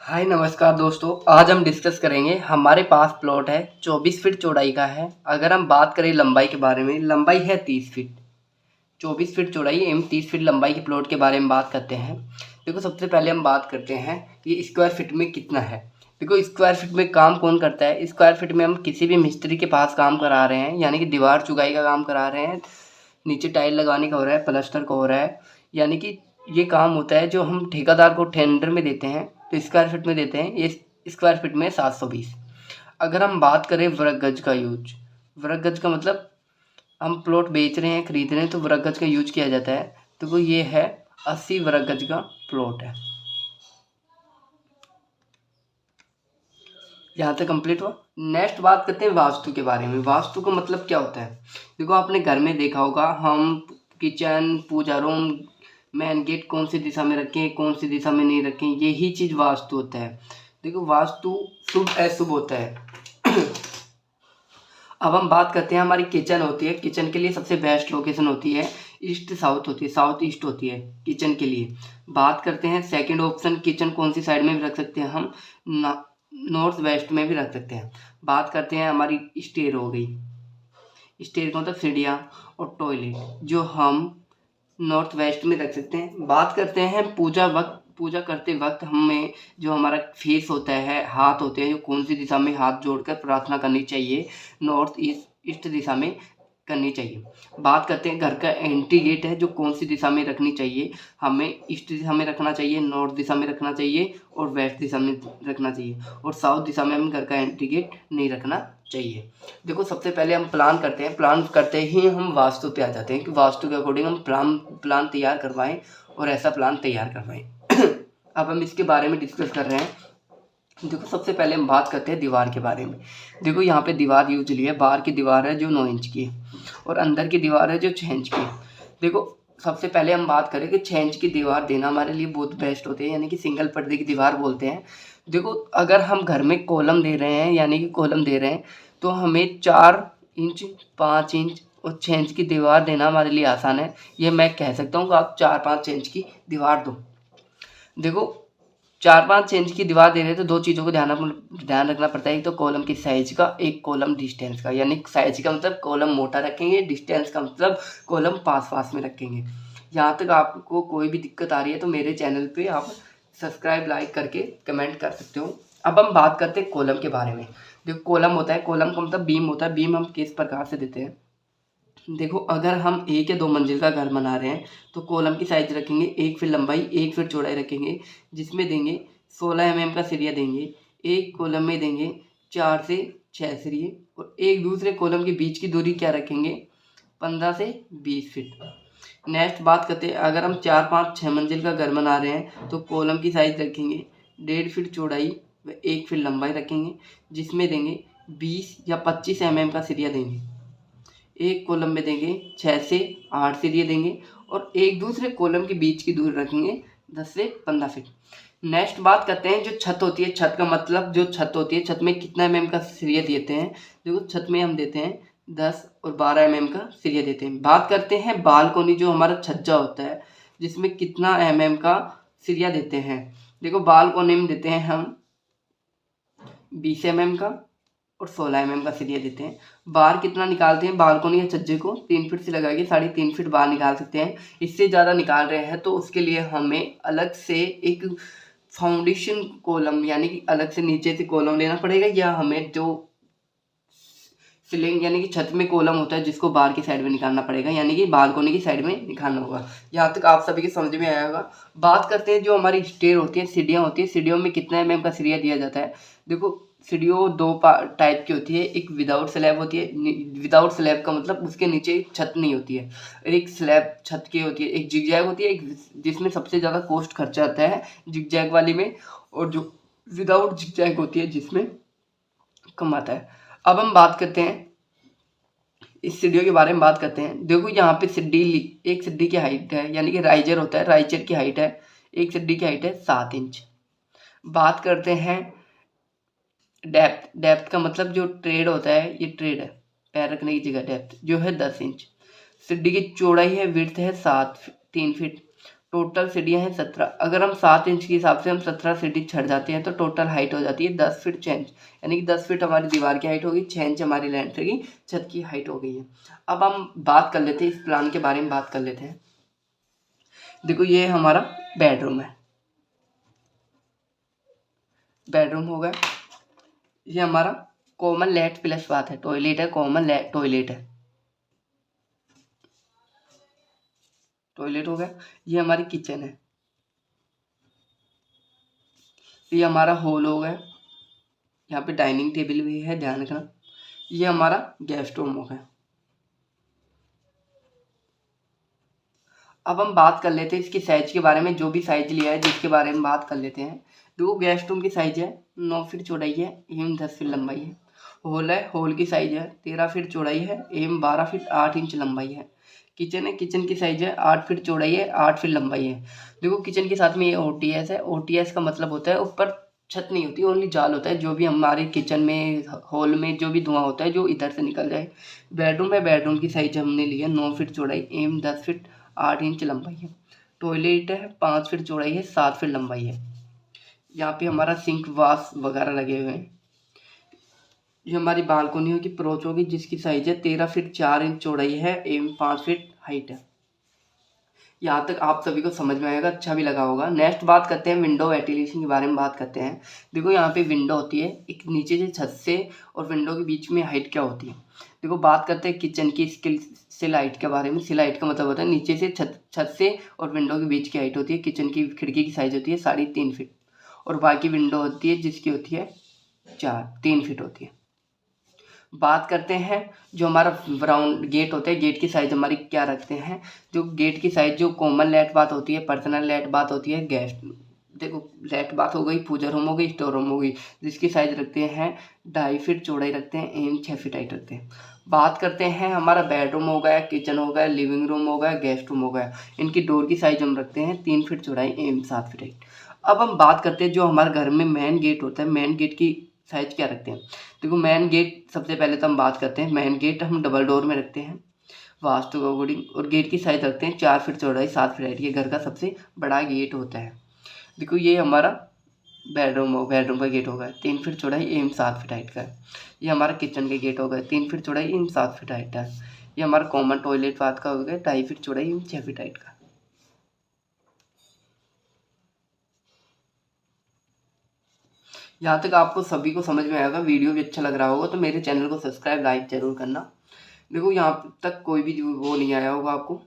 हाय नमस्कार दोस्तों। आज हम डिस्कस करेंगे। हमारे पास प्लॉट है 24 फीट चौड़ाई का है। अगर हम बात करें लंबाई के बारे में, लंबाई है 30 फीट। 24 फीट चौड़ाई एवं 30 फीट लंबाई के प्लॉट के बारे में बात करते हैं। देखो, सबसे पहले हम बात करते हैं ये स्क्वायर फीट में कितना है। देखो, स्क्वायर फीट में काम कौन करता है। स्क्वायर फीट में हम किसी भी मिस्त्री के पास काम करा रहे हैं, यानी कि दीवार चुगाई का काम करा रहे हैं, नीचे टाइल लगाने का हो रहा है, प्लास्टर का हो रहा है, यानी कि ये काम होता है जो हम ठेकेदार को टेंडर में देते हैं तो स्क्वायर फीट में देते हैं। ये स्क्वायर फीट में 720। अगर हम बात करें वर्ग गज का यूज, वर्ग गज का मतलब हम प्लॉट बेच रहे हैं, खरीद रहे हैं, तो वर्ग गज का यूज किया जाता है। तो वो ये है 80 वर्ग गज का प्लॉट है। यहाँ तक कंप्लीट हुआ। नेक्स्ट बात करते हैं वास्तु के बारे में। वास्तु का मतलब क्या होता है। देखो, आपने घर में देखा होगा, हम किचन, पूजा रूम, मेन गेट कौन सी दिशा में रखें, कौन सी दिशा में नहीं रखें, यही चीज़ वास्तु होता है। देखो, वास्तु शुभ अशुभ होता है। अब हम बात करते हैं, हमारी किचन होती है। किचन के लिए सबसे बेस्ट लोकेशन होती है ईस्ट साउथ होती है, साउथ ईस्ट होती है किचन के लिए। बात करते हैं सेकंड ऑप्शन, किचन कौन सी साइड में भी रख सकते हैं हम, नॉर्थ वेस्ट में भी रख सकते हैं। बात करते हैं, हमारी स्टेयर हो गई। स्टेयर का मतलब सीढ़ियाँ और टॉयलेट, जो हम नॉर्थ वेस्ट में रख सकते हैं। बात करते हैं पूजा करते वक्त हमें जो हमारा फेस होता है, हाथ होते हैं, जो कौन सी दिशा में हाथ जोड़कर प्रार्थना करनी चाहिए, नॉर्थ ईस्ट दिशा में करनी चाहिए। बात करते हैं घर का एंट्री गेट है, जो कौन सी दिशा में रखनी चाहिए, हमें ईस्ट दिशा में रखना चाहिए, नॉर्थ दिशा में रखना चाहिए और वेस्ट दिशा में रखना चाहिए, और साउथ दिशा में हम घर का एंट्री गेट नहीं रखना चाहिए। देखो, सबसे पहले हम प्लान करते हैं। प्लान करते ही हम वास्तु पे आ जाते हैं कि वास्तु के अकॉर्डिंग हम प्लान तैयार करवाएं और ऐसा प्लान तैयार करवाएं। अब हम इसके बारे में डिस्कस कर रहे हैं। देखो, सबसे पहले हम बात करते हैं दीवार के बारे में। देखो, यहाँ पे दीवार यूजली है, बाहर की दीवार है जो 9 इंच की है और अंदर की दीवार है जो 6 इंच की है। देखो, सबसे पहले हम बात करें कि 6 इंच की दीवार देना हमारे लिए बहुत बेस्ट होते हैं, यानी कि सिंगल पर्दे की दीवार बोलते हैं। देखो, अगर हम घर में कॉलम दे रहे हैं, यानी कि कॉलम दे रहे हैं, तो हमें 4 इंच, 5 इंच और 6 इंच की दीवार देना हमारे लिए आसान है। ये मैं कह सकता हूँ कि आप 4-5 इंच की दीवार दो। देखो, 4-5 इंच की दीवार दे रहे हैं तो दो चीज़ों को ध्यान रखना पड़ता है। एक तो कॉलम की साइज का, एक कॉलम डिस्टेंस का। यानी साइज का मतलब कॉलम मोटा रखेंगे, डिस्टेंस का मतलब कॉलम पास पास में रखेंगे। यहाँ तक आपको कोई भी दिक्कत आ रही है तो मेरे चैनल पे आप सब्सक्राइब, लाइक करके कमेंट कर सकते हो। अब हम बात करते हैं कॉलम के बारे में। देखो, कॉलम होता है, कॉलम का मतलब बीम होता है। बीम हम किस प्रकार से देते हैं। देखो, अगर हम 1 या 2 मंजिल का घर बना रहे हैं तो कॉलम की साइज रखेंगे 1 फीट लंबाई, 1 फीट चौड़ाई रखेंगे, जिसमें देंगे 16 mm का सरिया देंगे। एक कॉलम में देंगे 4 से 6 सरिये और एक दूसरे कॉलम के बीच की दूरी क्या रखेंगे, 15 से 20 फीट। नेक्स्ट बात करते हैं, अगर हम 4, 5, 6 मंजिल का घर बना रहे हैं तो कॉलम की साइज रखेंगे 1.5 फीट चौड़ाई व 1 फीट लंबाई रखेंगे, जिसमें देंगे 20 या 25 mm का सरिया देंगे। एक कॉलम में देंगे 6 से 8 सरिये देंगे और एक दूसरे कॉलम के बीच की दूरी रखेंगे 10 से 15 फीट। नेक्स्ट बात करते हैं जो छत होती है। छत का मतलब, जो छत होती है, छत में कितना mm का सरिया देते हैं। देखो, छत में हम देते हैं 10 और 12 mm का सरिया देते हैं। बात करते हैं बालकोनी, जो हमारा छज्जा होता है, जिसमें कितना mm का सरिया देते हैं। देखो, बालकोनी में देते हैं हम 20 mm का और 16 mm का सरिया देते हैं। बाहर कितना निकालते हैं, बालकोनी या छज्जे को 3 फीट से लगा के 3.5 फीट बाहर निकाल सकते हैं। इससे ज़्यादा निकाल रहे हैं तो उसके लिए हमें अलग से एक फाउंडेशन कॉलम, यानी कि अलग से नीचे से कॉलम लेना पड़ेगा, या हमें जो सीलिंग यानी कि छत में कॉलम होता है जिसको बाहर की साइड में निकालना पड़ेगा, यानी कि बालकोनी की साइड में निकालना होगा। यहाँ तक आप सभी के समझ में आया होगा। बात करते हैं जो हमारी स्टेयर होती है, सीढ़ियाँ होती है, सीढ़ियों में कितना mm का सरिया दिया जाता है। देखो, सीढ़ियों 2 टाइप की होती है। एक विदाउट स्लैब होती है। विदाउट स्लैब का मतलब उसके नीचे छत नहीं होती है, और एक स्लैब छत की होती है। एक जिगजैग होती है, एक जिसमें सबसे ज़्यादा कॉस्ट खर्चा आता है जिगजैग वाली में, और जो विदाउट जिगजैग होती है जिसमें कम आता है। अब हम बात करते हैं इस सीढ़ियों के बारे में बात करते हैं। देखो, यहाँ पे एक सीढ़ी की हाइट है, यानी कि राइजर होता है, राइजर की हाइट है, एक सीढ़ी की हाइट है 7 इंच। बात करते हैं डेप्थ का मतलब जो ट्रेड होता है, ये ट्रेड है, पैर रखने की जगह, डेप्थ जो है 10 इंच। सीढ़ी की चौड़ाई है, विड्थ है 3 फीट। टोटल सीढ़ियाँ हैं 17। अगर हम 7 इंच के हिसाब से हम 17 सीढ़ी चढ़ जाते हैं तो टोटल हाइट हो जाती है 10 फीट 6 इंच, यानी कि 10 फीट हमारी दीवार की हाइट होगी, 6 इंच हमारी लैंटर की छत की हाइट हो गई है। अब हम बात कर लेते हैं इस प्लान के बारे में, बात कर लेते हैं। देखो ये हमारा बेडरूम है, बेडरूम हो गया। ये हमारा कॉमन लेट प्लस बात है, टॉयलेट है, कॉमन टॉयलेट है, टॉयलेट हो गया। ये हमारी किचन है, ये हमारा हॉल हो गया, यहाँ पे डाइनिंग टेबल भी है, ध्यान रखना। ये हमारा गेस्ट रूम हो गया। अब हम बात कर लेते हैं इसकी साइज के बारे में, जो भी साइज लिया है जिसके बारे में बात कर लेते हैं। देखो गेस्ट रूम की साइज है 9 फीट चौड़ाई है एवं 10 फीट लंबाई है। हॉल है, हॉल की साइज है 13 फीट चौड़ाई है एवं 12 फीट 8 इंच लंबाई है। किचन है, किचन की साइज है 8 फीट चौड़ाई है 8 फीट लंबाई है। देखो किचन के साथ में ये OTS है, OTS का मतलब होता है ऊपर छत नहीं होती, ओनली जाल होता है, जो भी हमारे किचन में हॉल में जो भी धुआं होता है जो इधर से निकल जाए। बेडरूम है, बेडरूम की साइज हमने ली है 9 फीट चौड़ाई एवं 10 फीट 8 इंच लंबाई है। टॉयलेट है 5 फीट चौड़ाई है 7 फीट लंबाई है। यहाँ पे हमारा सिंक वाश वगैरह लगे हुए हैं। ये हमारी बालकोनी होगी, अप्रोच होगी, जिसकी साइज है 13 फीट 4 इंच चौड़ाई है एवं 5 फीट हाइट है। यहाँ तक आप सभी को समझ में आएगा, अच्छा भी लगा होगा। नेक्स्ट बात करते हैं विंडो वेंटिलेशन के बारे में बात करते हैं। देखो यहाँ पे विंडो होती है एक नीचे से छत से, और विंडो के बीच में हाइट क्या होती है। देखो बात करते हैं किचन की स्किल सिल हाइट के बारे में। सिल हाइट का मतलब होता है नीचे से छत से और विंडो के बीच की हाइट होती है। किचन की खिड़की की साइज होती है 3.5 फीट, और बाकी विंडो होती है जिसकी होती है 3 फीट होती है। बात करते हैं जो हमारा राउंड गेट होता है, गेट की साइज हमारी क्या रखते हैं। जो गेट की साइज जो कॉमन लेट बात होती है, पर्सनल लेट बात होती है, गेस्ट देखो लेट बात हो गई, पूजा रूम हो गई, स्टोर रूम हो गई, जिसकी साइज रखते हैं 2.5 फीट चौड़ाई रखते हैं एवं 6 फीट हाइट रखते हैं। बात करते हैं हमारा बेडरूम हो गया, किचन हो गया, लिविंग रूम हो गया, गेस्ट रूम हो गया, इनकी डोर की साइज हम रखते हैं 3 फीट चौड़ाई एवं 7 फीट हाइट। अब हम बात करते हैं जो हमारे घर में मेन गेट होता है, मेन गेट की साइज क्या रखते हैं। देखो मेन गेट सबसे पहले तो हम बात करते हैं, मेन गेट हम डबल डोर में रखते हैं वास्तु के अकॉर्डिंग, और गेट की साइज रखते हैं 4 फीट चौड़ाई 7 फीट हाइट। ये घर का सबसे बड़ा गेट होता है। देखो ये हमारा बेडरूम का गेट होगा 3 फीट चौड़ाई एवं 7 फीट हाइट का है। ये हमारा किचन का गेट होगा 3 फीट चौड़ाई एवं 7 फीट हाइट है। ये हमारा कॉमन टॉयलेट बात का हो गया 2.5 फीट चौड़ाई एवं 6 फीट हाइट का। यहाँ तक आपको सभी को समझ में आएगा, वीडियो भी अच्छा लग रहा होगा तो मेरे चैनल को सब्सक्राइब लाइक जरूर करना। देखो यहाँ तक कोई भी वो नहीं आया होगा आपको।